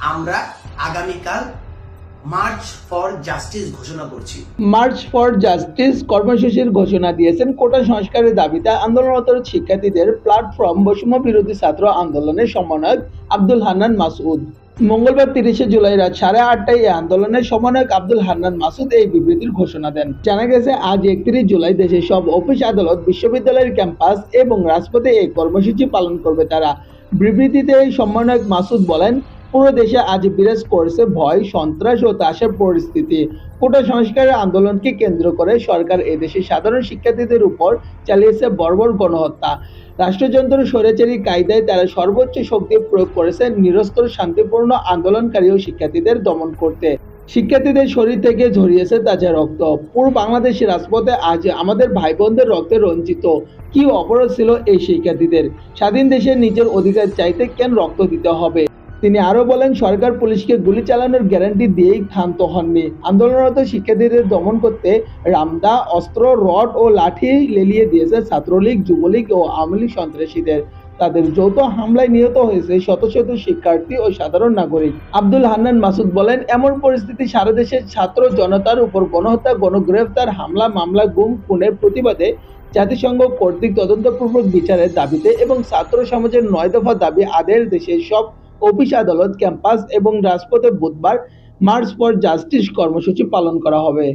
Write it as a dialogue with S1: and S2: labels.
S1: আমরা আগামীকাল March for justice ঘোষণা করছি।
S2: মার্চ ফর জাস্টিস কর্মসূচির ঘোষণা দিয়েছেন কোটা সংস্কারের দাবিতে আন্দোলনরত শিক্ষার্থীদের প্ল্যাটফর্ম বৈষম্য বিরোধী ছাত্র আন্দোলনের সমন্বয়ক আব্দুল হান্নান মাসুদ। মঙ্গলবার 30শে জুলাই রাত 8:30টায় এই আন্দোলনের সমন্বয়ক আব্দুল হান্নান মাসুদ এই বিবৃতির ঘোষণা দেন। জানা গেছে আজ 31 জুলাই দেশের সব অফিস আদালত, বিশ্ববিদ্যালয়ের ক্যাম্পাস এবং রাজপথে এই কর্মসূচি পালন করবে তারা। বিবৃতিতে এই সমন্বয়ক মাসুদ বলেন, পুরো দেশে আজ বিরাজ করছে ভয়, সন্ত্রাস ও ত্রাসের পরিস্থিতি। কোটা সংস্কারের আন্দোলনকে কেন্দ্র করে সরকার এদেশের সাধারণ শিক্ষার্থীদের উপর চালিয়েছে বর্বর গণহত্যা। রাষ্ট্রযন্ত্র স্বৈরাচারী কায়দায় তারা সর্বোচ্চ শক্তি প্রয়োগ করেছে নিরস্ত্র শান্তিপূর্ণ আন্দোলনকারী ও শিক্ষার্থীদের দমন করতে। শিক্ষার্থীদের শরীর থেকে ঝরিয়েছে তাজা রক্ত। পুরো বাংলাদেশের রাজপথে আজ আমাদের ভাই বোনদের রক্তে রঞ্জিত। কি অপরাধ ছিল এই শিক্ষার্থীদের? স্বাধীন দেশের নিজের অধিকার চাইতে কেন রক্ত দিতে হবে? তিনি আরো বলেন, সরকার পুলিশকে গুলি চালানোর গ্যারান্টি দিয়েই ক্ষান্ত হননি। আন্দোলনরত শিক্ষার্থীদের দমন করতে রামদা, অস্ত্র, রড ও লাঠি লেলিয়ে দিয়েছে ছাত্রলীগ, যুবলীগ ও আওয়ামী লীগ সন্ত্রাসীদের। তাদের যৌথ হামলায় নিহত হয়েছে শত শত শিক্ষার্থী ও সাধারণ নাগরিক। আব্দুল হান্নান মাসুদ বলেন, এমন পরিস্থিতি সারা দেশের ছাত্র জনতার উপর গণহত্যা, গণগ্রেফতার, হামলা, মামলা, গুম, খুনের প্রতিবাদে জাতিসংঘ কর্তৃক তদন্তপূর্বক বিচারের দাবিতে এবং ছাত্র সমাজের 9 দফা দাবি আদায়ের দেশের সব অফিস আদালত, ক্যাম্পাস এবং রাজপথে বুধবার মার্চ ফর জাস্টিস কর্মসূচি পালন করা হবে।